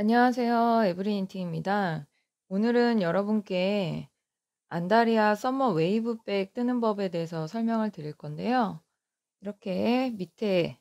안녕하세요. 에브리인티입니다. 오늘은 여러분께 안다리아 서머 웨이브백 뜨는 법에 대해서 설명을 드릴 건데요. 이렇게 밑에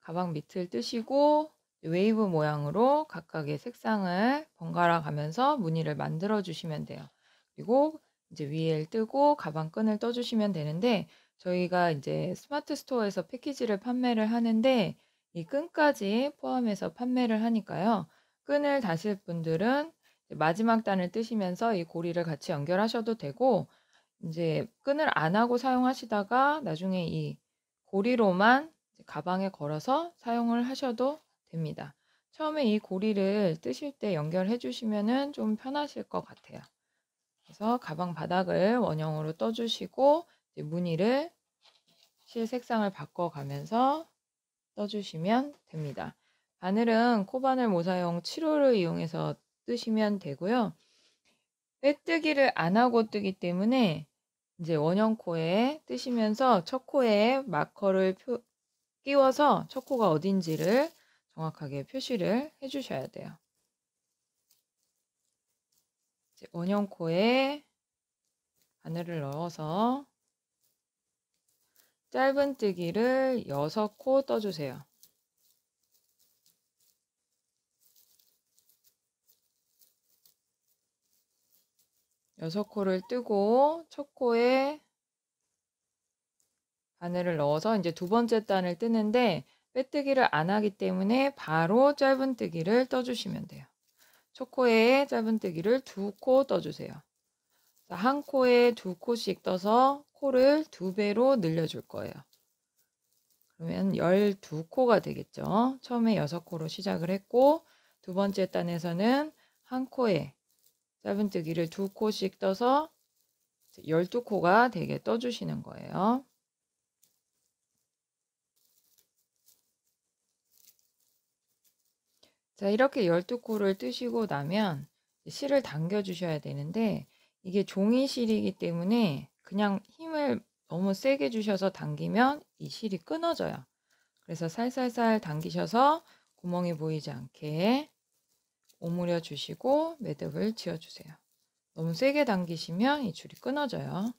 가방 밑을 뜨시고 웨이브 모양으로 각각의 색상을 번갈아 가면서 무늬를 만들어 주시면 돼요. 그리고 이제 위에 뜨고 가방 끈을 떠 주시면 되는데, 저희가 이제 스마트 스토어에서 패키지를 판매를 하는데 이 끈까지 포함해서 판매를 하니까요. 끈을 다실 분들은 마지막 단을 뜨시면서 이 고리를 같이 연결하셔도 되고, 이제 끈을 안 하고 사용하시다가 나중에 이 고리로만 가방에 걸어서 사용을 하셔도 됩니다. 처음에 이 고리를 뜨실 때 연결해 주시면은 좀 편하실 것 같아요. 그래서 가방 바닥을 원형으로 떠 주시고 이제 무늬를 실 색상을 바꿔 가면서 떠 주시면 됩니다. 바늘은 코바늘 모사용 7호를 이용해서 뜨시면 되고요. 빼뜨기를 안 하고 뜨기 때문에 이제 원형 코에 뜨시면서 첫 코에 마커를 끼워서 첫 코가 어딘지를 정확하게 표시를 해 주셔야 돼요. 이제 원형 코에 바늘을 넣어서 짧은뜨기를 6코 떠주세요. 6코를 뜨고 첫 코에 바늘을 넣어서 이제 두 번째 단을 뜨는데, 빼뜨기를 안 하기 때문에 바로 짧은뜨기를 떠주시면 돼요. 첫 코에 짧은뜨기를 2코 떠주세요. 한 코에 2코씩 떠서 코를 2배로 늘려줄 거예요. 그러면 12코가 되겠죠. 처음에 6코로 시작을 했고, 두 번째 단에서는 한 코에 짧은뜨기를 2코씩 떠서 12코가 되게 떠주시는 거예요. 자, 이렇게 12코를 뜨시고 나면 실을 당겨 주셔야 되는데, 이게 종이실이기 때문에 그냥 힘을 너무 세게 주셔서 당기면 이 실이 끊어져요. 그래서 살살살 당기셔서 구멍이 보이지 않게 오므려 주시고 매듭을 지어 주세요. 너무 세게 당기시면 이 줄이 끊어져요.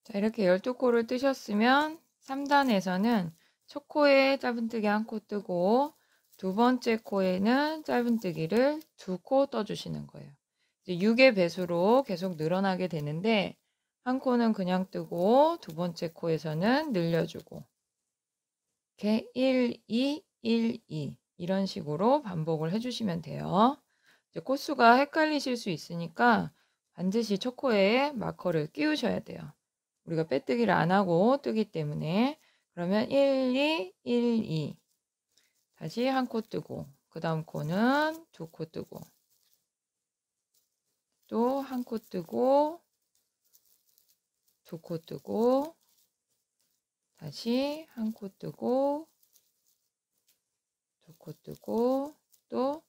자, 이렇게 12코를 뜨셨으면 3단에서는 첫 코에 짧은뜨기 1코 뜨고 두 번째 코에는 짧은뜨기를 2코 떠주시는 거예요. 이제 6의 배수로 계속 늘어나게 되는데, 한 코는 그냥 뜨고 두 번째 코에서는 늘려주고 이렇게 1, 2, 1, 2 이런 식으로 반복을 해주시면 돼요. 이제 코수가 헷갈리실 수 있으니까 반드시 첫 코에 마커를 끼우셔야 돼요. 우리가 빼뜨기를 안 하고 뜨기 때문에. 그러면 1, 2, 1, 2 다시 한 코 뜨고 그 다음 코는 2코 뜨고 또 한 코 뜨고 2코 뜨고 다시 한 코 뜨고 2코 뜨고 또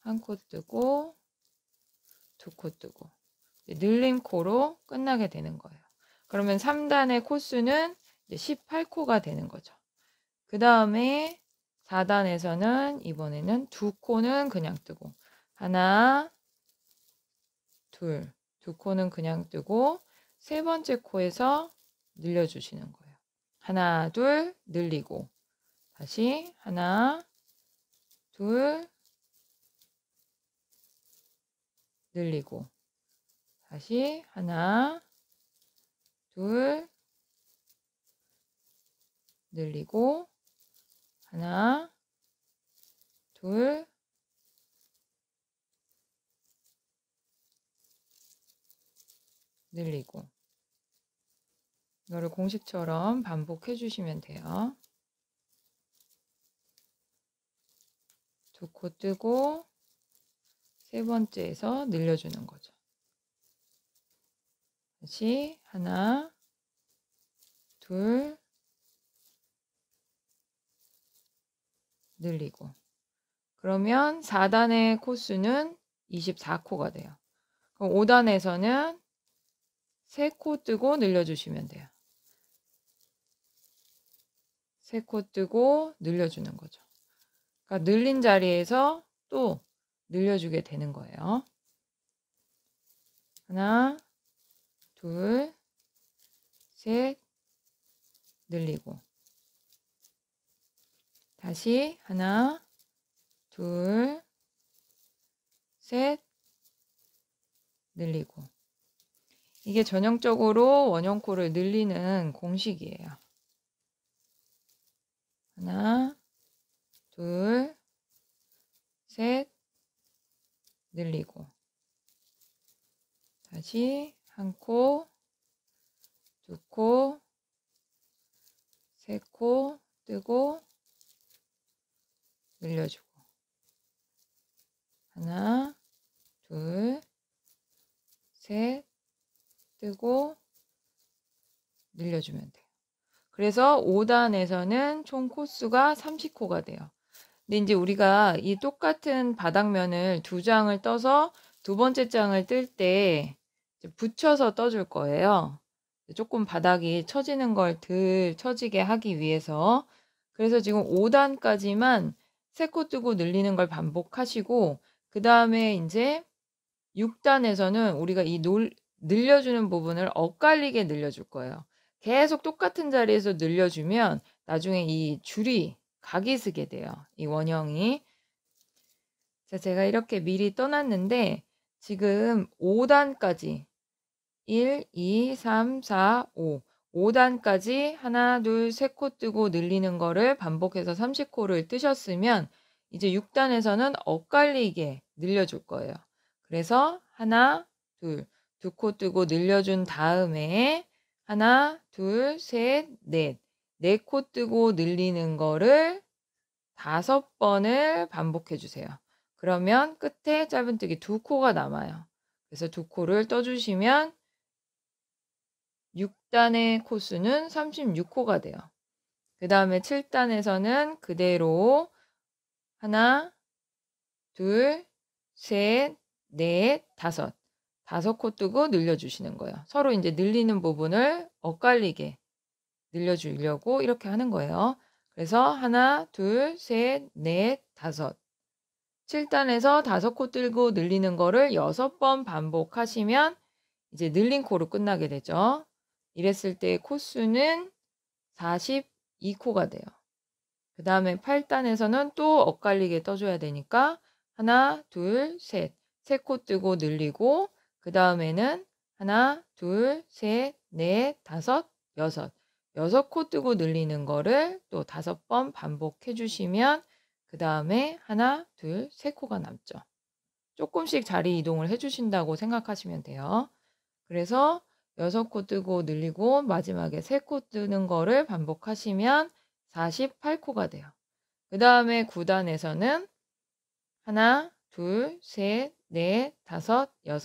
한 코 뜨고 2코 뜨고 늘림 코로 끝나게 되는 거예요. 그러면 3단의 코수는 18코가 되는 거죠. 그 다음에 4단에서는 이번에는 2코는 그냥 뜨고 하나, 둘, 2코는 그냥 뜨고 세 번째 코에서 늘려주시는 거예요. 하나, 둘, 늘리고 다시 하나, 둘, 늘리고 다시 하나, 둘, 늘리고 하나, 둘, 늘리고 이거를 공식처럼 반복해 주시면 돼요. 2코 뜨고 세 번째에서 늘려주는 거죠. 다시 하나, 둘, 늘리고 그러면 4단의 코수는 24코가 돼요. 그럼 5단에서는 3코 뜨고 늘려주시면 돼요. 3코 뜨고 늘려주는 거죠. 그러니까 늘린 자리에서 또 늘려주게 되는 거예요. 하나, 둘, 셋, 늘리고. 다시 하나, 둘, 셋, 늘리고. 이게 전형적으로 원형코를 늘리는 공식이에요. 하나, 둘, 셋, 늘리고. 다시 한 코, 두 코, 세 코 뜨고 늘려주고. 하나, 둘, 셋, 뜨고 늘려주면 돼요. 그래서 5단에서는 총 코수가 30코가 돼요. 근데 이제 우리가 이 똑같은 바닥면을 2장을 떠서 두 번째 장을 뜰 때 붙여서 떠줄 거예요. 조금 바닥이 처지는 걸 덜 처지게 하기 위해서. 그래서 지금 5단까지만 3코 뜨고 늘리는 걸 반복하시고, 그 다음에 이제 6단에서는 우리가 이 늘려주는 부분을 엇갈리게 늘려줄 거예요. 계속 똑같은 자리에서 늘려주면 나중에 이 줄이 각이 서게 돼요. 이 원형이. 자, 제가 이렇게 미리 떠났는데 지금 5단까지 1, 2, 3, 4, 5 5단까지 하나, 둘, 3코 뜨고 늘리는 거를 반복해서 30코를 뜨셨으면 이제 6단에서는 엇갈리게 늘려줄 거예요. 그래서 하나, 둘, 2코 뜨고 늘려준 다음에 하나, 둘, 셋, 넷 4코 뜨고 늘리는 거를 5번을 반복해 주세요. 그러면 끝에 짧은뜨기 2코가 남아요. 그래서 2코를 떠주시면 6단의 코수는 36코가 돼요. 그 다음에 7단에서는 그대로 하나, 둘, 셋, 넷, 5코 뜨고 늘려주시는 거예요. 서로 이제 늘리는 부분을 엇갈리게 늘려주려고 이렇게 하는 거예요. 그래서 하나, 둘, 셋, 넷, 5 7단에서 5코 뜨고 늘리는 거를 6번 반복하시면 이제 늘린 코로 끝나게 되죠. 이랬을 때 코수는 42코가 돼요. 그 다음에 8단에서는 또 엇갈리게 떠줘야 되니까 하나, 둘, 셋 3코 뜨고 늘리고, 그 다음에는 하나, 둘, 셋, 넷, 5, 6코 뜨고 늘리는 거를 또 5번 반복해 주시면 그 다음에 하나, 둘, 3코가 남죠. 조금씩 자리 이동을 해주신다고 생각하시면 돼요. 그래서 6코 뜨고 늘리고 마지막에 3코 뜨는 거를 반복하시면 48코가 돼요. 그 다음에 9단에서는 하나, 둘, 셋, 넷, 5, 6,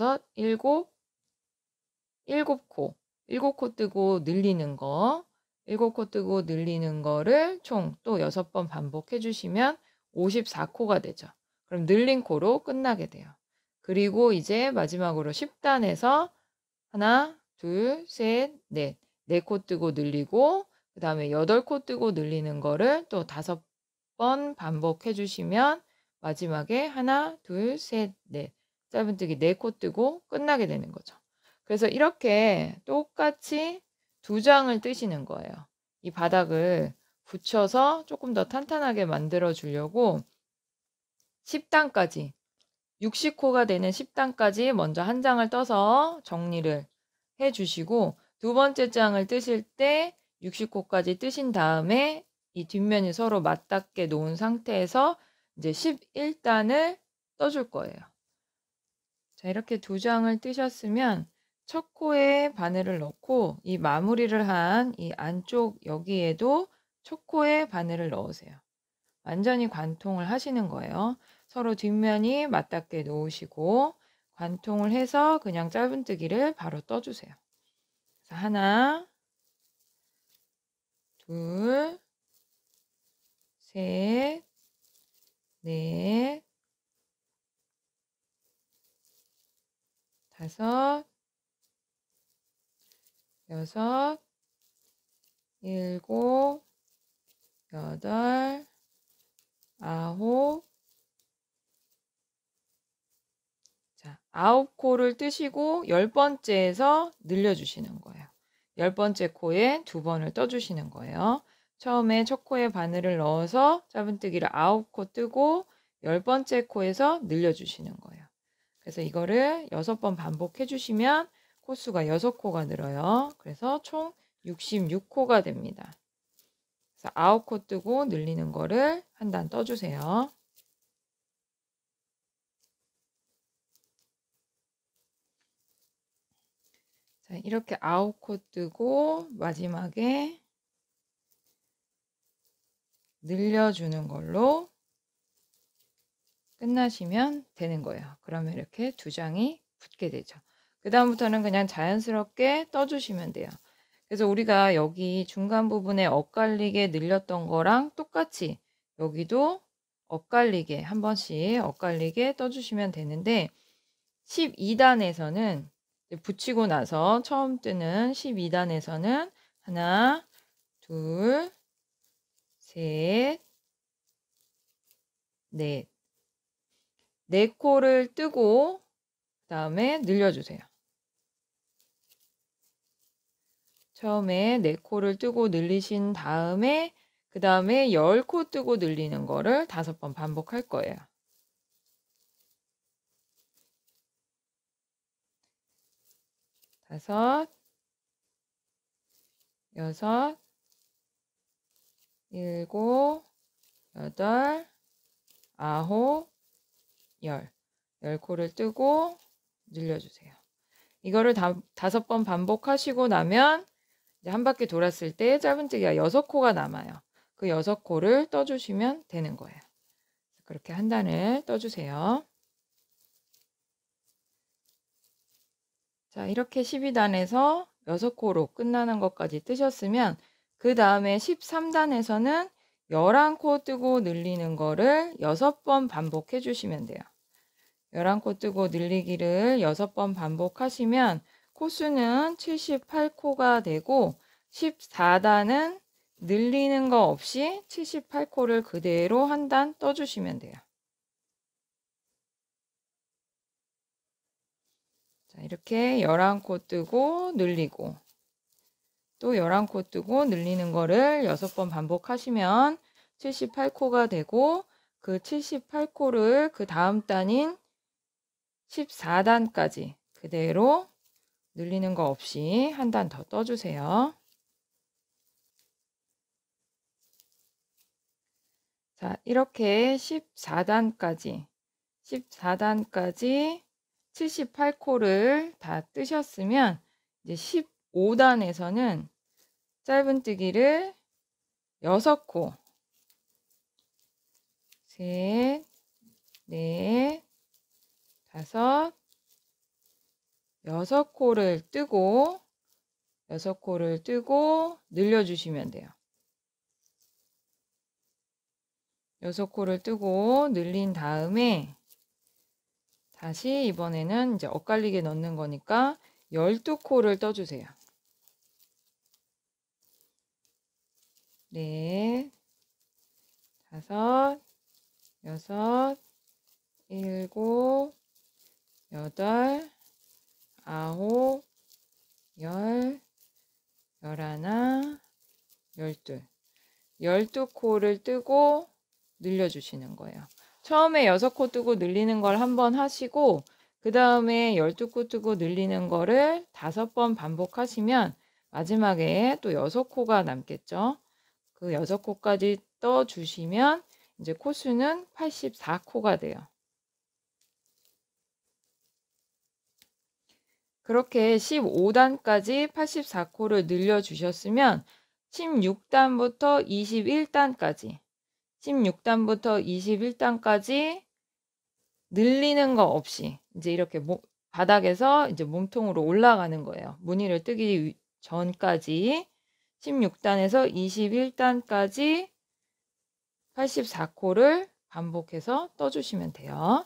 7코 7코 뜨고 늘리는 거 7코 뜨고 늘리는 거를 총 또 6번 반복해 주시면 54코가 되죠. 그럼 늘린 코로 끝나게 돼요. 그리고 이제 마지막으로 10단에서 하나, 둘, 셋, 넷 4코 뜨고 늘리고, 그 다음에 8코 뜨고 늘리는 거를 또 5번 반복해 주시면 마지막에 하나, 둘, 셋, 넷 짧은뜨기 4코 뜨고 끝나게 되는 거죠. 그래서 이렇게 똑같이 2장을 뜨시는 거예요. 이 바닥을 붙여서 조금 더 탄탄하게 만들어 주려고 10단까지 60코가 되는 10단까지 먼저 한 장을 떠서 정리를 해 주시고, 두 번째 장을 뜨실 때 60코까지 뜨신 다음에 이 뒷면이 서로 맞닿게 놓은 상태에서 이제 11단을 떠줄 거예요. 자, 이렇게 2장을 뜨셨으면 첫 코에 바늘을 넣고 이 마무리를 한 이 안쪽 여기에도 첫 코에 바늘을 넣으세요. 완전히 관통을 하시는 거예요. 서로 뒷면이 맞닿게 놓으시고 관통을 해서 그냥 짧은뜨기를 바로 떠주세요. 그래서 하나, 둘, 셋, 넷, 5, 6, 7, 여덟, 아홉. 자, 9코를 뜨시고 10번째에서 늘려주시는 거예요. 10번째 코에 2번을 떠주시는 거예요. 처음에 첫 코에 바늘을 넣어서 짧은뜨기를 9코 뜨고 10번째 코에서 늘려주시는 거예요. 그래서 이거를 6번 반복해 주시면 코수가 6코가 늘어요. 그래서 총 66코가 됩니다. 그래서 9코 뜨고 늘리는 거를 한 단 떠주세요. 자, 이렇게 9코 뜨고 마지막에 늘려주는 걸로 끝나시면 되는 거예요. 그러면 이렇게 2장이 붙게 되죠. 그 다음부터는 그냥 자연스럽게 떠주시면 돼요. 그래서 우리가 여기 중간 부분에 엇갈리게 늘렸던 거랑 똑같이 여기도 엇갈리게 한 번씩 엇갈리게 떠주시면 되는데 12단에서는 붙이고 나서 처음 뜨는 12단에서는 하나, 둘, 셋, 넷. 4코를 뜨고 그 다음에 늘려주세요. 처음에 4코를 뜨고 늘리신 다음에 그 다음에 10코 뜨고 늘리는 거를 5번 반복할 거예요. 다섯, 여섯, 일곱, 여덟, 아홉, 열. 10코를 뜨고 늘려주세요. 이거를 5번 반복하시고 나면 이제 한 바퀴 돌았을 때 짧은뜨기가 6코가 남아요. 그 6코를 떠주시면 되는 거예요. 그렇게 한 단을 떠주세요. 자, 이렇게 12단에서 6코로 끝나는 것까지 뜨셨으면 그 다음에 13단에서는 11코 뜨고 늘리는 거를 6번 반복해 주시면 돼요. 11코 뜨고 늘리기를 6번 반복하시면 코수는 78코가 되고 14단은 늘리는 거 없이 78코를 그대로 한 단 떠주시면 돼요. 자, 이렇게 11코 뜨고 늘리고 또 11코 뜨고 늘리는 거를 6번 반복하시면 78코가 되고 그 78코를 그 다음 단인 14단까지 그대로 늘리는 거 없이 한 단 더 떠주세요. 자, 이렇게 14단까지 78코를 다 뜨셨으면 이제 15단에서는 짧은뜨기를 6코, 셋, 넷, 다섯, 6코를 뜨고 6코를 뜨고 늘려주시면 돼요. 6코를 뜨고 늘린 다음에 다시 이번에는 이제 엇갈리게 넣는 거니까 12코를 떠주세요. 넷, 다섯, 여섯, 일곱, 여덟, 아홉, 열, 열하나, 열둘. 12코를 뜨고 늘려주시는 거예요. 처음에 6코 뜨고 늘리는 걸 한번 하시고 그 다음에 12코 뜨고 늘리는 거를 5번 반복하시면 마지막에 또 6코가 남겠죠. 그 6코까지 떠주시면 이제 코수는 84코가 돼요. 그렇게 15단까지 84코를 늘려주셨으면 16단부터 21단까지 16단부터 21단까지 늘리는 거 없이 이제 이렇게 바닥에서 이제 몸통으로 올라가는 거예요. 무늬를 뜨기 전까지 16단에서 21단까지 84코를 반복해서 떠주시면 돼요.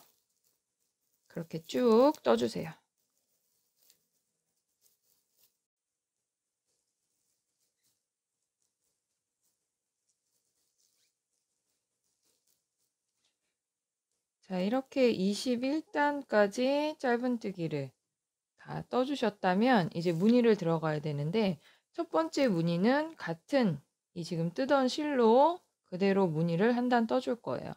그렇게 쭉 떠주세요. 자, 이렇게 21단까지 짧은뜨기를 다 떠주셨다면 이제 무늬를 들어가야 되는데, 첫 번째 무늬는 같은 이 지금 뜨던 실로 그대로 무늬를 한 단 떠줄 거예요.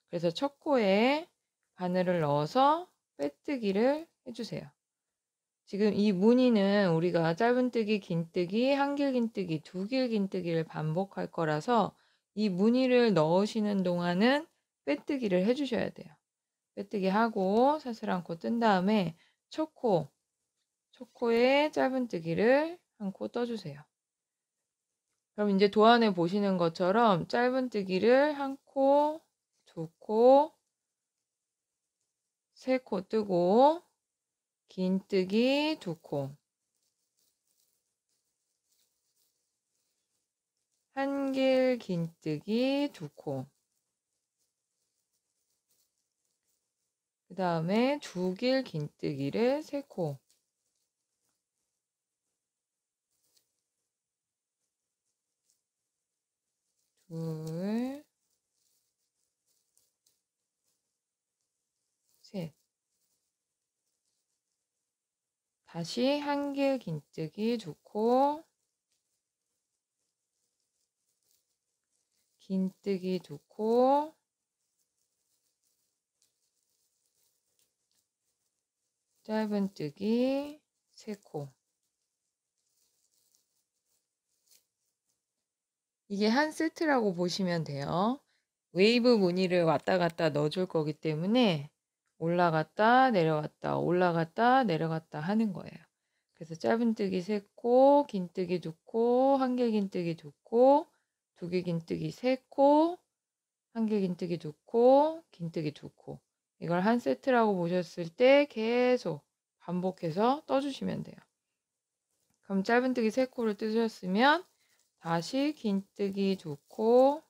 그래서 첫 코에 바늘을 넣어서 빼뜨기를 해주세요. 지금 이 무늬는 우리가 짧은뜨기, 긴뜨기, 한길긴뜨기, 두길긴뜨기를 반복할 거라서 이 무늬를 넣으시는 동안은 빼뜨기를 해주셔야 돼요. 빼뜨기 하고 사슬 코 뜬 다음에 첫 코에 짧은뜨기를 한 코 떠주세요. 그럼 이제 도안에 보시는 것처럼 짧은뜨기를 한 코, 두 코, 세 코 뜨고 긴뜨기 두 코, 한길 긴뜨기 두 코, 그 다음에 두길 긴뜨기를 세 코, 둘, 셋. 다시 한길 긴뜨기 두 코, 긴뜨기 두 코, 짧은뜨기 세 코. 이게 한 세트라고 보시면 돼요. 웨이브 무늬를 왔다 갔다 넣어줄 거기 때문에 올라갔다 내려갔다 올라갔다 내려갔다 하는 거예요. 그래서 짧은뜨기 세 코, 긴뜨기 두 코, 한길긴뜨기 두 코, 두길긴뜨기 세 코, 한길긴뜨기 두 코, 긴뜨기 두 코. 이걸 한 세트라고 보셨을 때 계속 반복해서 떠주시면 돼요. 그럼 짧은뜨기 세 코를 뜨셨으면 다시 긴뜨기 두 코,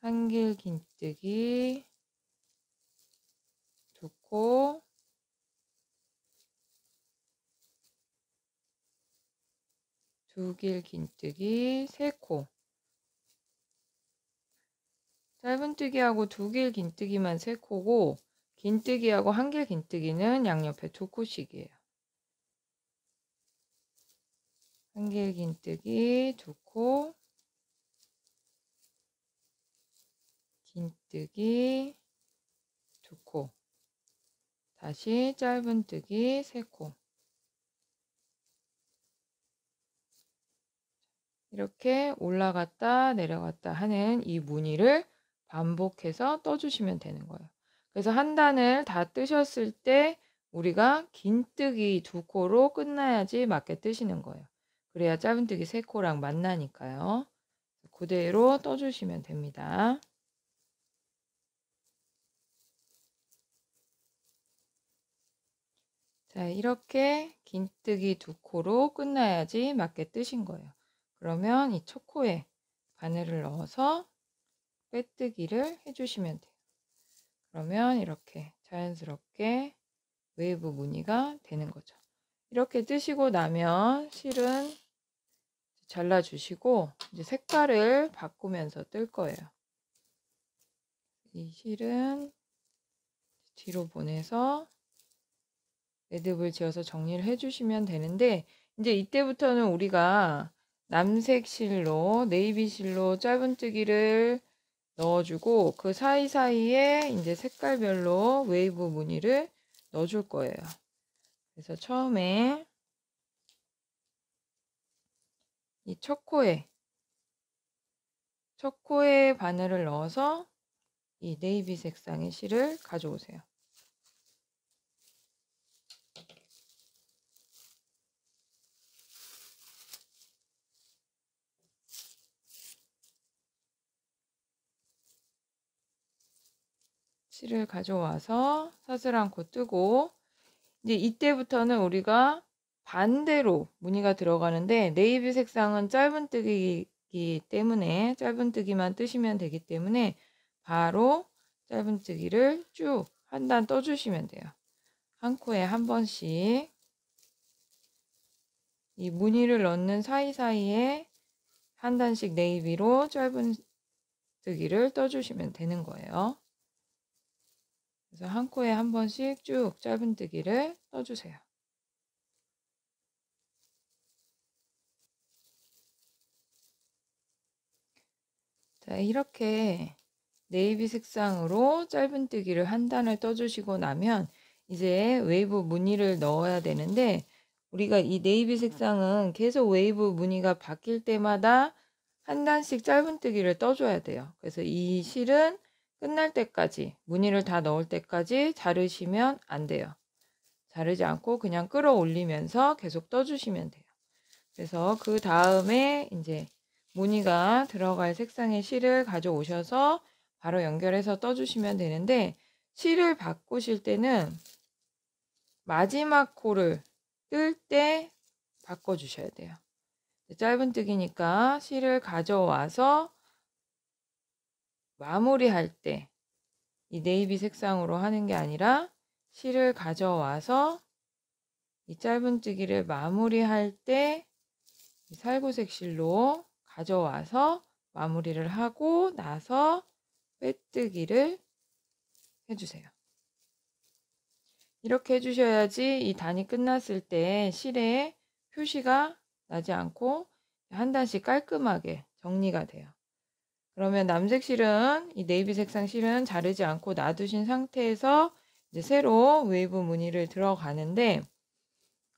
한길 긴뜨기 두 코, 두길 긴뜨기 세 코. 짧은뜨기하고 두길 긴뜨기만 세 코고 긴뜨기하고 한길 긴뜨기는 양옆에 두 코씩이에요. 한길 긴뜨기 두 코, 긴뜨기 두 코, 다시 짧은뜨기 세 코. 이렇게 올라갔다 내려갔다 하는 이 무늬를 반복해서 떠주시면 되는 거예요. 그래서 한 단을 다 뜨셨을 때 우리가 긴뜨기 두 코로 끝나야지 맞게 뜨시는 거예요. 그래야 짧은뜨기 세 코랑 만나니까요. 그대로 떠주시면 됩니다. 자, 이렇게 긴뜨기 두 코로 끝나야지 맞게 뜨신 거예요. 그러면 이 첫 코에 바늘을 넣어서 빼뜨기를 해주시면 돼요. 그러면 이렇게 자연스럽게 웨이브 무늬가 되는 거죠. 이렇게 뜨시고 나면 실은 잘라주시고 이제 색깔을 바꾸면서 뜰 거예요. 이 실은 뒤로 보내서 매듭을 지어서 정리를 해주시면 되는데, 이제 이때부터는 우리가 남색 실로, 네이비 실로 짧은뜨기를 넣어주고 그 사이사이에 이제 색깔별로 웨이브 무늬를 넣어줄 거예요. 그래서 처음에 이 첫 코에 바늘을 넣어서 이 네이비 색상의 실을 가져오세요. 실을 가져와서 사슬 코 뜨고, 이제 이때부터는 우리가 반대로 무늬가 들어가는데, 네이비 색상은 짧은뜨기이기 때문에 짧은뜨기만 뜨시면 되기 때문에 바로 짧은뜨기를 쭉 한 단 떠주시면 돼요. 한 코에 한 번씩 이 무늬를 넣는 사이사이에 한 단씩 네이비로 뜨기를 떠주시면 되는 거예요. 그래서 한 코에 한 번씩 쭉 짧은뜨기를 떠주세요. 자, 이렇게 네이비 색상으로 짧은뜨기를 한 단을 떠주시고 나면 이제 웨이브 무늬를 넣어야 되는데, 우리가 이 네이비 색상은 계속 웨이브 무늬가 바뀔 때마다 한 단씩 짧은뜨기를 떠줘야 돼요. 그래서 이 실은 끝날 때까지, 무늬를 다 넣을 때까지 자르시면 안 돼요. 자르지 않고 그냥 끌어올리면서 계속 떠주시면 돼요. 그래서 그 다음에 이제 무늬가 들어갈 색상의 실을 가져오셔서 바로 연결해서 떠주시면 되는데, 실을 바꾸실 때는 마지막 코를 뜰 때 바꿔주셔야 돼요. 짧은뜨기니까 실을 가져와서 마무리할 때 이 네이비 색상으로 하는 게 아니라 실을 가져와서 이 짧은뜨기를 마무리할 때 살구색 실로 가져와서 마무리를 하고 나서 빼뜨기를 해주세요. 이렇게 해주셔야지 이 단이 끝났을 때 실에 표시가 나지 않고 한 단씩 깔끔하게 정리가 돼요. 그러면 남색 실은, 이 네이비 색상 실은 자르지 않고 놔두신 상태에서 이제 새로 웨이브 무늬를 들어가는데,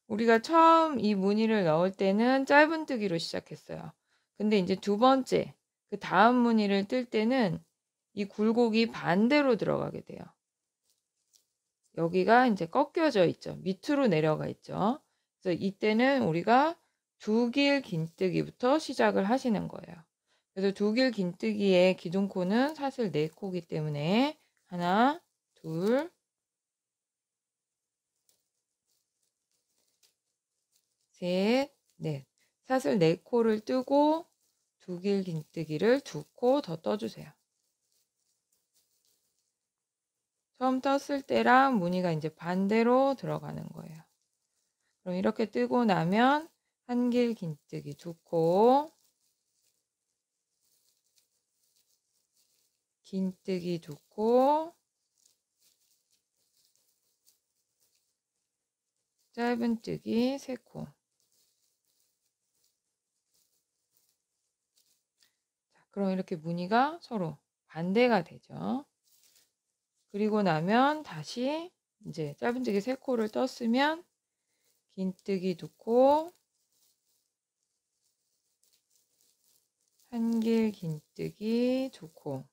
우리가 처음 이 무늬를 넣을 때는 짧은뜨기로 시작했어요. 근데 이제 두 번째, 그 다음 무늬를 뜰 때는 이 굴곡이 반대로 들어가게 돼요. 여기가 이제 꺾여져 있죠. 밑으로 내려가 있죠. 그래서 이때는 우리가 두 길 긴뜨기부터 시작을 하시는 거예요. 그래서 두 길 긴뜨기의 기둥코는 사슬 4코이기 때문에 하나, 둘, 셋, 넷. 사슬 4코를 뜨고 두 길 긴뜨기를 2코 더 떠주세요. 처음 떴을 때랑 무늬가 이제 반대로 들어가는 거예요. 그럼 이렇게 뜨고 나면 한 길 긴뜨기 2코, 긴뜨기 2코, 짧은뜨기 3코. 그럼 이렇게 무늬가 서로 반대가 되죠. 그리고 나면 다시 이제 짧은뜨기 3코를 떴으면 긴뜨기 2코, 한 길 긴뜨기 2코,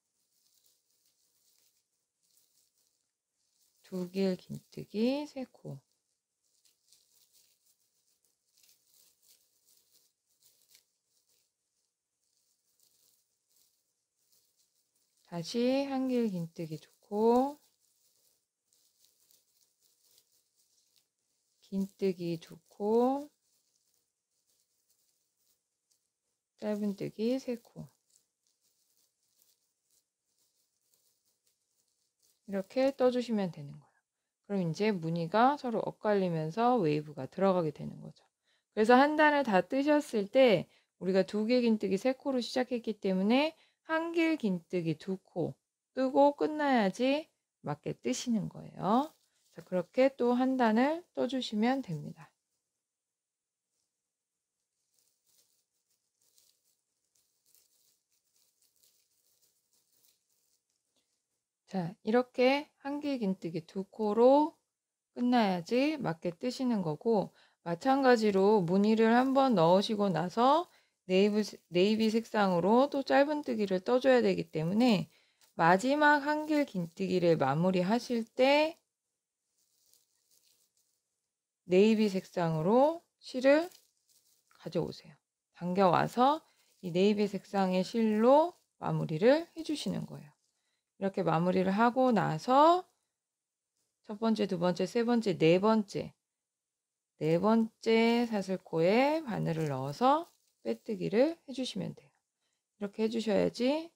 두 길 긴뜨기 3코. 다시 한 길 긴뜨기 2코, 긴뜨기 2코, 짧은뜨기 3코. 이렇게 떠주시면 되는 거예요. 그럼 이제 무늬가 서로 엇갈리면서 웨이브가 들어가게 되는 거죠. 그래서 한 단을 다 뜨셨을 때 우리가 두 길 긴뜨기 3코로 시작했기 때문에 한 길 긴뜨기 2코 뜨고 끝나야지 맞게 뜨시는 거예요. 자, 그렇게 또 한 단을 떠주시면 됩니다. 자, 이렇게 한 길 긴뜨기 2코로 끝나야지 맞게 뜨시는 거고, 마찬가지로 무늬를 한번 넣으시고 나서 네이비 색상으로 또 짧은뜨기를 떠줘야 되기 때문에 마지막 한 길 긴뜨기를 마무리 하실 때 네이비 색상으로 실을 가져오세요. 당겨와서 이 네이비 색상의 실로 마무리를 해주시는 거예요. 이렇게 마무리를 하고 나서 첫 번째, 두 번째, 세 번째, 네 번째 사슬코에 바늘을 넣어서 빼뜨기를 해주시면 돼요. 이렇게 해주셔야지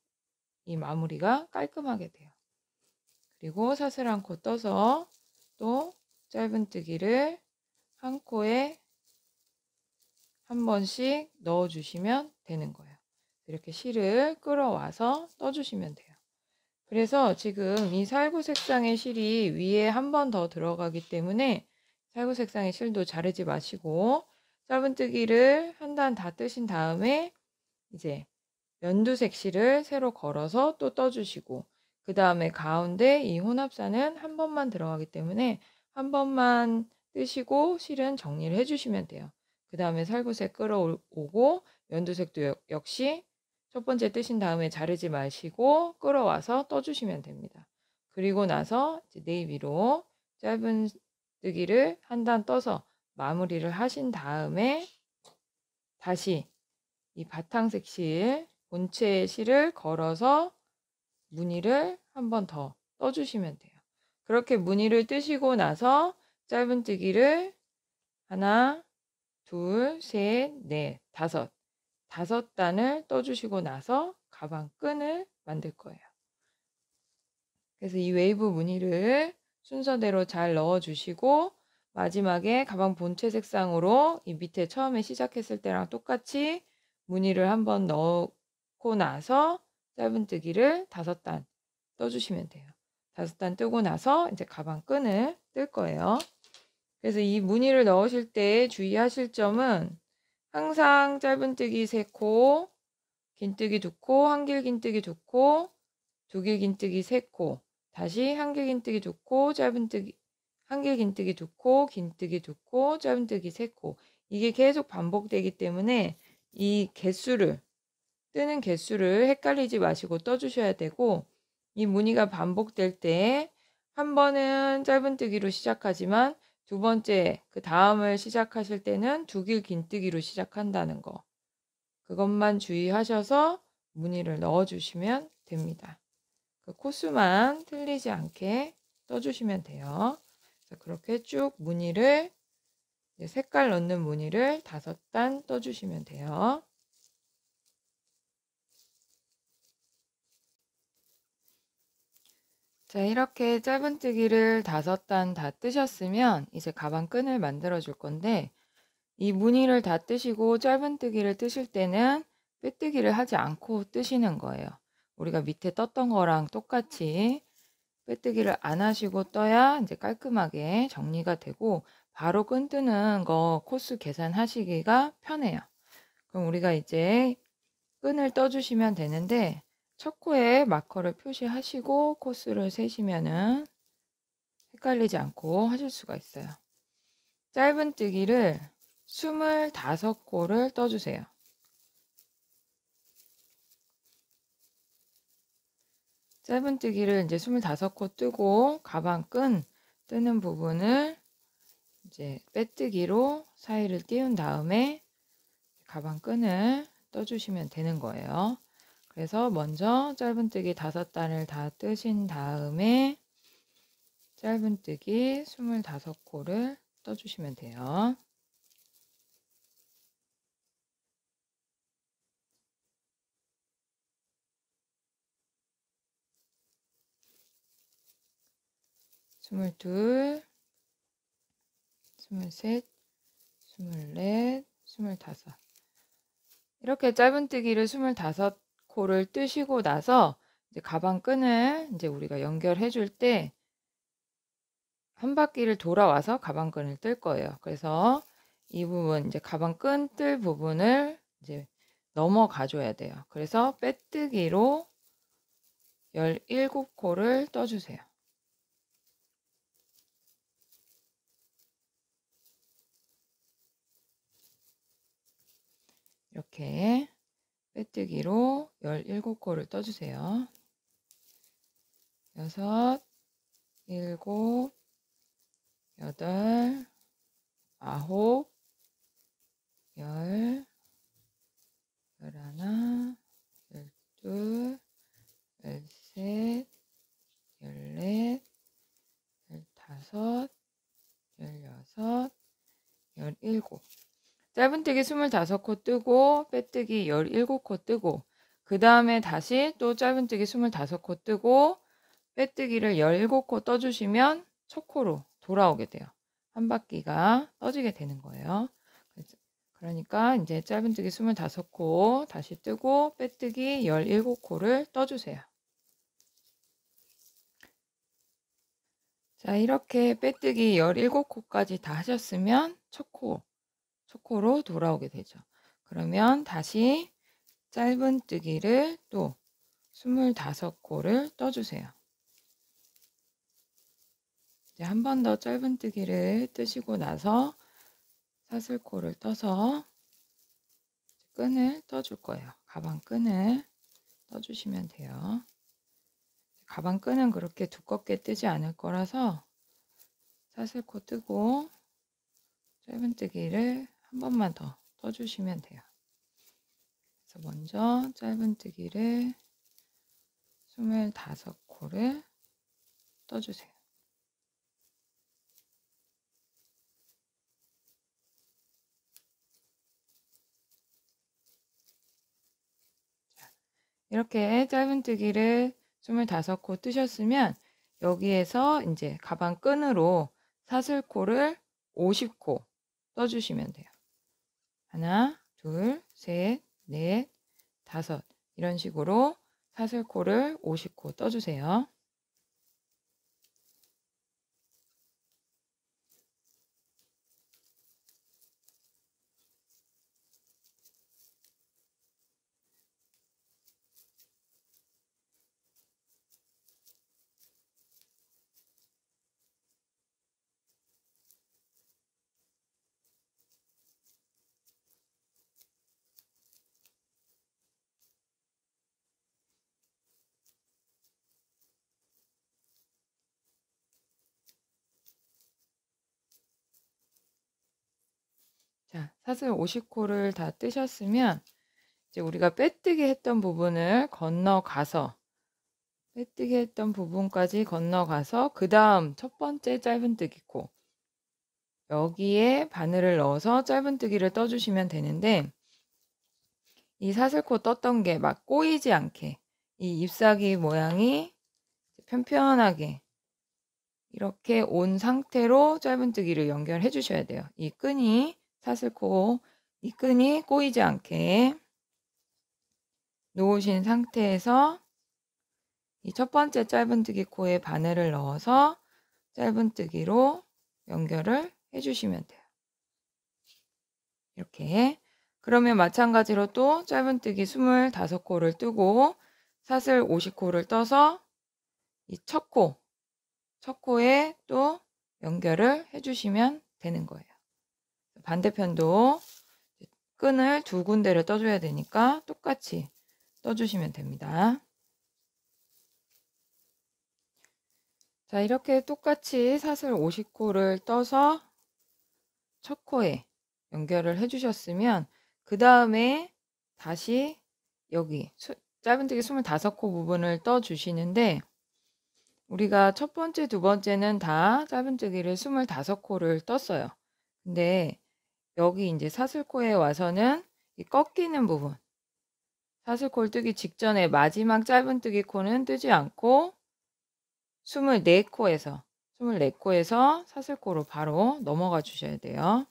이 마무리가 깔끔하게 돼요. 그리고 사슬 한 코 떠서 또 짧은뜨기를 한 코에 한 번씩 넣어주시면 되는 거예요. 이렇게 실을 끌어와서 떠주시면 돼요. 그래서 지금 이 살구 색상의 실이 위에 한 번 더 들어가기 때문에 살구 색상의 실도 자르지 마시고 짧은뜨기를 한 단 다 뜨신 다음에 이제 연두색 실을 새로 걸어서 또 떠주시고, 그 다음에 가운데 이 혼합사는 한 번만 들어가기 때문에 한 번만 뜨시고 실은 정리를 해주시면 돼요. 그 다음에 살구색 끌어오고 연두색도 역시 첫 번째 뜨신 다음에 자르지 마시고 끌어와서 떠주시면 됩니다. 그리고 나서 이제 네이비로 짧은 뜨기를 한 단 떠서 마무리를 하신 다음에 다시 이 바탕색 실, 본체 실을 걸어서 무늬를 한 번 더 떠주시면 돼요. 그렇게 무늬를 뜨시고 나서 짧은뜨기를 하나, 둘, 셋, 넷, 다섯 단을 떠주시고 나서 가방 끈을 만들 거예요. 그래서 이 웨이브 무늬를 순서대로 잘 넣어주시고 마지막에 가방 본체 색상으로 이 밑에 처음에 시작했을 때랑 똑같이 무늬를 한번 넣고 나서 짧은뜨기를 5단 떠주시면 돼요. 5단 뜨고 나서 이제 가방 끈을 뜰 거예요. 그래서 이 무늬를 넣으실 때 주의하실 점은 항상 짧은뜨기 3코, 긴뜨기 2코, 한길 긴뜨기 2코, 두길 긴뜨기 3코, 다시 한길 긴뜨기 2코, 짧은뜨기 한길 긴뜨기 2코, 긴뜨기 2코, 짧은뜨기 3코. 이게 계속 반복되기 때문에 이 개수를, 뜨는 개수를 헷갈리지 마시고 떠주셔야 되고, 이 무늬가 반복될 때 한 번은 짧은뜨기로 시작하지만 두 번째 그 다음을 시작하실 때는 두길 긴뜨기로 시작한다는 거, 그것만 주의하셔서 무늬를 넣어주시면 됩니다. 그 코수만 틀리지 않게 떠주시면 돼요. 그래서 그렇게 쭉 무늬를, 색깔 넣는 무늬를 5단 떠주시면 돼요. 자, 이렇게 짧은뜨기를 5단 다 뜨셨으면 이제 가방 끈을 만들어 줄 건데, 이 무늬를 다 뜨시고 짧은뜨기를 뜨실 때는 빼뜨기를 하지 않고 뜨시는 거예요. 우리가 밑에 떴던 거랑 똑같이 빼뜨기를 안 하시고 떠야 이제 깔끔하게 정리가 되고 바로 끈 뜨는 거 코스 계산하시기가 편해요. 그럼 우리가 이제 끈을 떠주시면 되는데, 첫 코에 마커를 표시하시고 코스를 세시면은 헷갈리지 않고 하실 수가 있어요. 짧은뜨기를 25코를 떠주세요. 짧은뜨기를 이제 25코 뜨고 가방 끈 뜨는 부분을 이제 빼뜨기로 사이를 띄운 다음에 가방 끈을 떠주시면 되는 거예요. 그래서 먼저 짧은뜨기 5단을 다 뜨신 다음에 짧은뜨기 25코를 떠주시면 돼요. 스물둘, 스물셋, 스물넷, 스물다섯. 이렇게 짧은뜨기를 25코를 뜨시고 나서 이제 가방 끈을 이제 우리가 연결해 줄 때 한 바퀴를 돌아와서 가방 끈을 뜰 거예요. 그래서 이 부분 이제 가방 끈 뜰 부분을 이제 넘어가 줘야 돼요. 그래서 빼뜨기로 17코를 떠주세요. 이렇게 빼뜨기로 17코를 떠주세요. 6, 7, 8, 9, 10, 11, 12, 13, 14, 15, 16, 17. 짧은뜨기 25코 뜨고 빼뜨기 17코 뜨고 그 다음에 다시 또 짧은뜨기 25코 뜨고 빼뜨기를 17코 떠주시면 첫 코로 돌아오게 돼요. 한 바퀴가 떠지게 되는 거예요. 그러니까 이제 짧은뜨기 25코 다시 뜨고 빼뜨기 17코를 떠주세요. 자, 이렇게 빼뜨기 17코까지 다 하셨으면 첫 코로 돌아오게 되죠. 그러면 다시 짧은뜨기를 또 25코를 떠주세요. 이제 한 번 더 짧은뜨기를 뜨시고 나서 사슬코를 떠서 끈을 떠줄 거예요. 가방 끈을 떠주시면 돼요. 가방 끈은 그렇게 두껍게 뜨지 않을 거라서 사슬코 뜨고 짧은뜨기를 한 번만 더 떠주시면 돼요. 그래서 먼저 짧은뜨기를 25코를 떠주세요. 이렇게 짧은뜨기를 25코 뜨셨으면 여기에서 이제 가방 끈으로 사슬코를 50코 떠주시면 돼요. 하나, 둘, 셋, 넷, 다섯 이런 식으로 사슬코를 50코 떠주세요. 자, 사슬 50코를 다 뜨셨으면 이제 우리가 빼뜨기 했던 부분을 건너가서 빼뜨기 했던 부분까지 건너가서 그 다음 첫 번째 짧은뜨기 코 여기에 바늘을 넣어서 짧은뜨기를 떠주시면 되는데 이 사슬코 떴던 게 막 꼬이지 않게 이 잎사귀 모양이 편편하게 이렇게 온 상태로 짧은뜨기를 연결해 주셔야 돼요. 이 끈이 사슬코 이 끈이 꼬이지 않게 놓으신 상태에서 이 첫 번째 짧은뜨기 코에 바늘을 넣어서 짧은뜨기로 연결을 해주시면 돼요. 이렇게. 그러면 마찬가지로 또 짧은뜨기 25코를 뜨고 사슬 50코를 떠서 이 첫 코에 또 연결을 해주시면 되는 거예요. 반대편도 끈을 두 군데를 떠줘야 되니까 똑같이 떠주시면 됩니다. 자, 이렇게 똑같이 사슬 50코를 떠서 첫 코에 연결을 해주셨으면 그 다음에 다시 여기 짧은뜨기 25코 부분을 떠주시는데 우리가 첫 번째, 두 번째는 다 짧은뜨기를 25코를 떴어요. 근데 여기 이제 사슬코에 와서는 이 꺾이는 부분 사슬코를 뜨기 직전에 마지막 짧은뜨기 코는 뜨지 않고 24코에서 사슬코로 바로 넘어가 주셔야 돼요.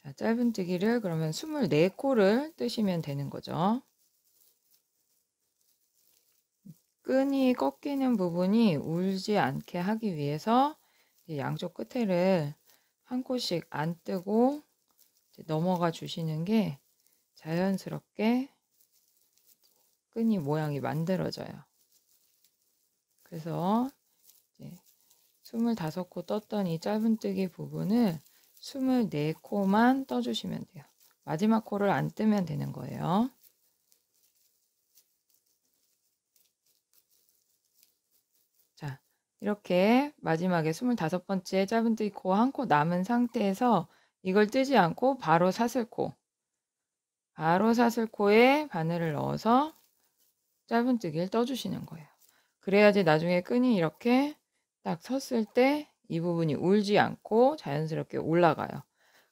자, 짧은뜨기를 그러면 24코를 뜨시면 되는 거죠. 끈이 꺾이는 부분이 울지 않게 하기 위해서 양쪽 끝에를 한 코씩 안 뜨고 넘어가 주시는 게 자연스럽게 끈이 모양이 만들어져요. 그래서 이제 25코 떴던 이 짧은뜨기 부분을 24코만 떠주시면 돼요. 마지막 코를 안 뜨면 되는 거예요. 자, 이렇게 마지막에 25번째 짧은뜨기 코 한 코 남은 상태에서 이걸 뜨지 않고 바로 사슬코에 바늘을 넣어서 짧은뜨기를 떠주시는 거예요. 그래야지 나중에 끈이 이렇게 딱 섰을 때 이 부분이 울지 않고 자연스럽게 올라가요.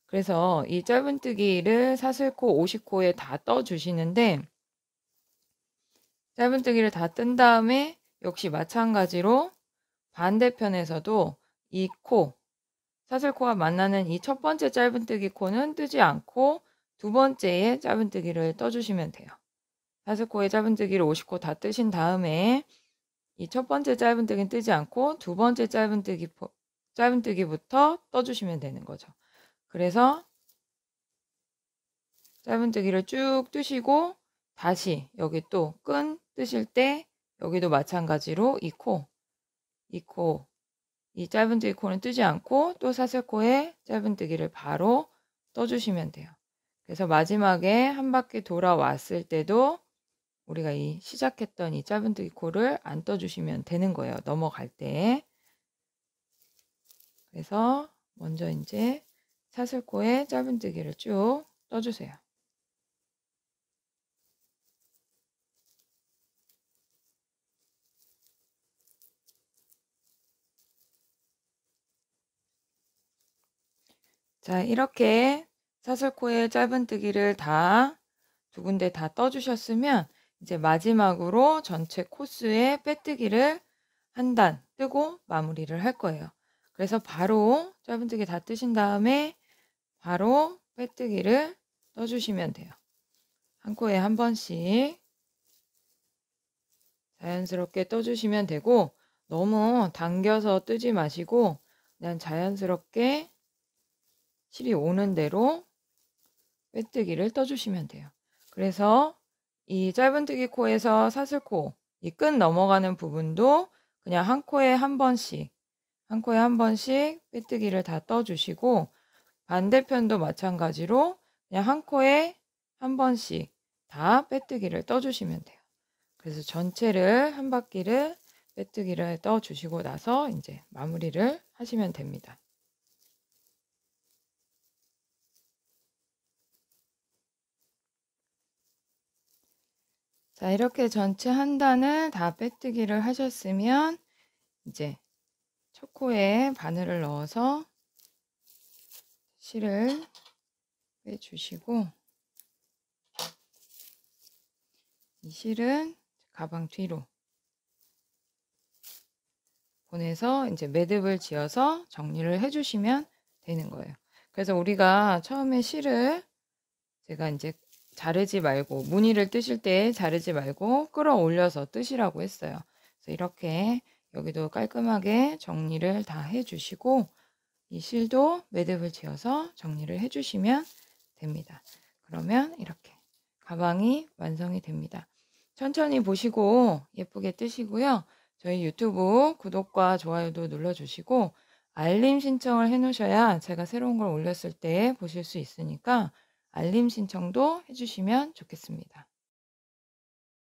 그래서 이 짧은뜨기를 사슬코 50코에 다 떠주시는데 짧은뜨기를 다 뜬 다음에 역시 마찬가지로 반대편에서도 이 사슬코가 만나는 이 첫 번째 짧은뜨기 코는 뜨지 않고 두 번째에 짧은뜨기를 떠주시면 돼요. 사슬코의 짧은뜨기를 50코 다 뜨신 다음에 이 첫 번째 짧은뜨기는 뜨지 않고 두 번째 짧은뜨기부터 떠주시면 되는 거죠. 그래서 짧은뜨기를 쭉 뜨시고 다시 여기 또 끈 뜨실 때 여기도 마찬가지로 이 짧은뜨기 코는 뜨지 않고 또 사슬코에 짧은뜨기를 바로 떠주시면 돼요. 그래서 마지막에 한 바퀴 돌아왔을 때도 우리가 이 시작했던 이 짧은뜨기 코를 안 떠주시면 되는 거예요. 넘어갈 때. 그래서 먼저 이제 사슬코에 짧은뜨기를 쭉 떠주세요. 자, 이렇게 사슬코에 짧은뜨기를 다 두 군데 다 떠주셨으면 이제 마지막으로 전체 코스에 빼뜨기를 한 단 뜨고 마무리를 할 거예요. 그래서 바로 짧은뜨기 다 뜨신 다음에 바로 빼뜨기를 떠주시면 돼요. 한 코에 한 번씩 자연스럽게 떠주시면 되고 너무 당겨서 뜨지 마시고 그냥 자연스럽게 실이 오는 대로 빼뜨기를 떠주시면 돼요. 그래서 이 짧은뜨기 코에서 사슬코 이 끈 넘어가는 부분도 그냥 한 코에 한 번씩 빼뜨기를 다 떠주시고 반대편도 마찬가지로 그냥 한 코에 한 번씩 다 빼뜨기를 떠주시면 돼요. 그래서 전체를 한 바퀴를 빼뜨기를 떠주시고 나서 이제 마무리를 하시면 됩니다. 자, 이렇게 전체 한 단을 다 빼뜨기를 하셨으면 이제 첫 코에 바늘을 넣어서 실을 빼주시고 이 실은 가방 뒤로 보내서 이제 매듭을 지어서 정리를 해주시면 되는 거예요. 그래서 우리가 처음에 실을 제가 이제 자르지 말고 무늬를 뜨실 때 자르지 말고 끌어올려서 뜨시라고 했어요. 그래서 이렇게 여기도 깔끔하게 정리를 다 해주시고 이 실도 매듭을 지어서 정리를 해주시면 됩니다. 그러면 이렇게 가방이 완성이 됩니다. 천천히 보시고 예쁘게 뜨시고요. 저희 유튜브 구독과 좋아요도 눌러주시고 알림 신청을 해놓으셔야 제가 새로운 걸 올렸을 때 보실 수 있으니까 알림 신청도 해주시면 좋겠습니다.